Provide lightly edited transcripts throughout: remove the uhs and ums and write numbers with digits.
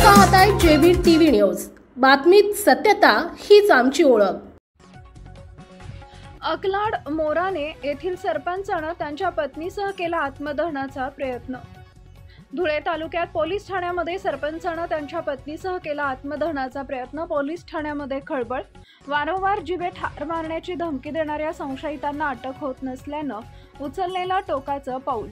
पाहताय JB TV news. बातमीत सत्यता हीच आमची ओळख। अकलाड मोराणे येथील सरपंचानं त्यांच्या पत्नीसह केला आत्मदहनाचा प्रयत्न। धुळे तालुक्यात पोलीस ठाण्यामध्ये सरपंचानं त्यांच्या पत्नीसह केला आत्मदहनाचा प्रयत्न। पोलीस ठाण्यामध्ये खळबळ। वारंवार जीवे ठार मारण्याची धमकी देणाऱ्या संशयितांना अटक होत नसल्यानं उचललेलं टोकाचं पाऊल।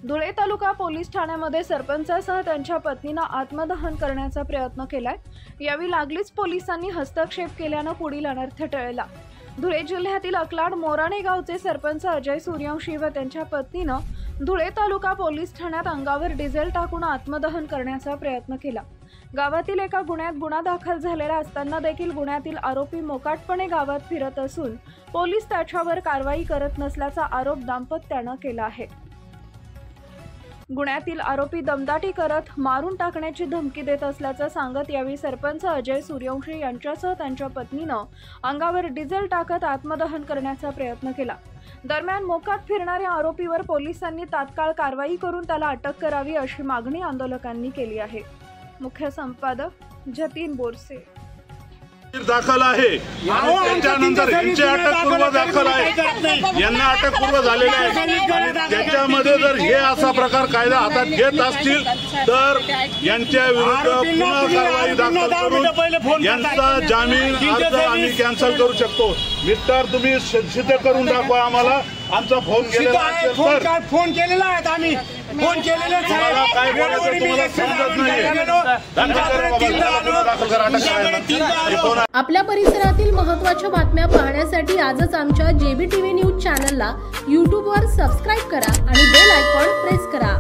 धुळे तालुका पोलीस ठाण्यामध्ये सरपंचासह त्यांच्या पत्नीनं आत्मदहन करण्याचा प्रयत्न केलाय। यावेळी लागलीच पोलिसांनी हस्तक्षेप केल्यानं पुढील अनर्थ टळला। धुळे जिल्ह्यातील अकलाड मोराणे गावचे सरपंच अजय सूर्यवंशी व त्यांच्या पत्नीनं धुळे तालुका पोलीस ठाण्यात अंगावर डिझेल टाकून आत्मदहन करण्याचा प्रयत्न केला। गावातील एका गुन्ह्यात गुन्हा दाखल झालेला असताना देखील गुन्ह्यातील आरोपी मोकाटपणे गावात फिरत असून पोलीस त्याच्यावर कारवाई करत नसल्याचा आरोप दाम्पत्यानं केला आहे। गुन्ह्यातील आरोपी दमदाटी करत मारून टाकण्याची धमकी देत असल्याचं सांगत यावेळी सरपंच अजय सूर्यवंशी यांच्यासह त्यांच्या पत्नीनं अंगावर डिझेल टाकत आत्मदहन करण्याचा प्रयत्न केला। दरम्यान मोकाट फिरणाऱ्या आरोपीवर पोलिसांनी तात्काळ कारवाई करून त्याला अटक करावी अशी मागणी आंदोलकांनी केली आहे। मुख्य संपादक जतीन बोरसे दाखल आहे। त्याच्यानंतर यांची अटकपूर्व दाखल आहे। यांना अटकपूर्व झालेले आहे। त्याच्यामध्ये जर हे असा प्रकार कायदा हातात घेत असतील तर यांच्या विरुद्ध पुन्हा कारवाई दाखल करून यांचा जामीन अर्ज आम्ही कॅन्सल करू शकतो। मिस्टर तुम्ही सिद्ध करून दाखवा आम्हाला। आमचा फोन केलेला आहे, फोन केलेला आहे, आम्ही फोन केलेला आहे। काय बोलायचं तुम्हाला समजत नाही। आपल्या परिसरातील महत्त्वाच्या बातम्या पाहण्यासाठी आजच आमच्या जेबी टीव्ही न्यूज चॅनलला YouTube वर सबस्क्राइब करा आणि बेल आयकॉन प्रेस करा।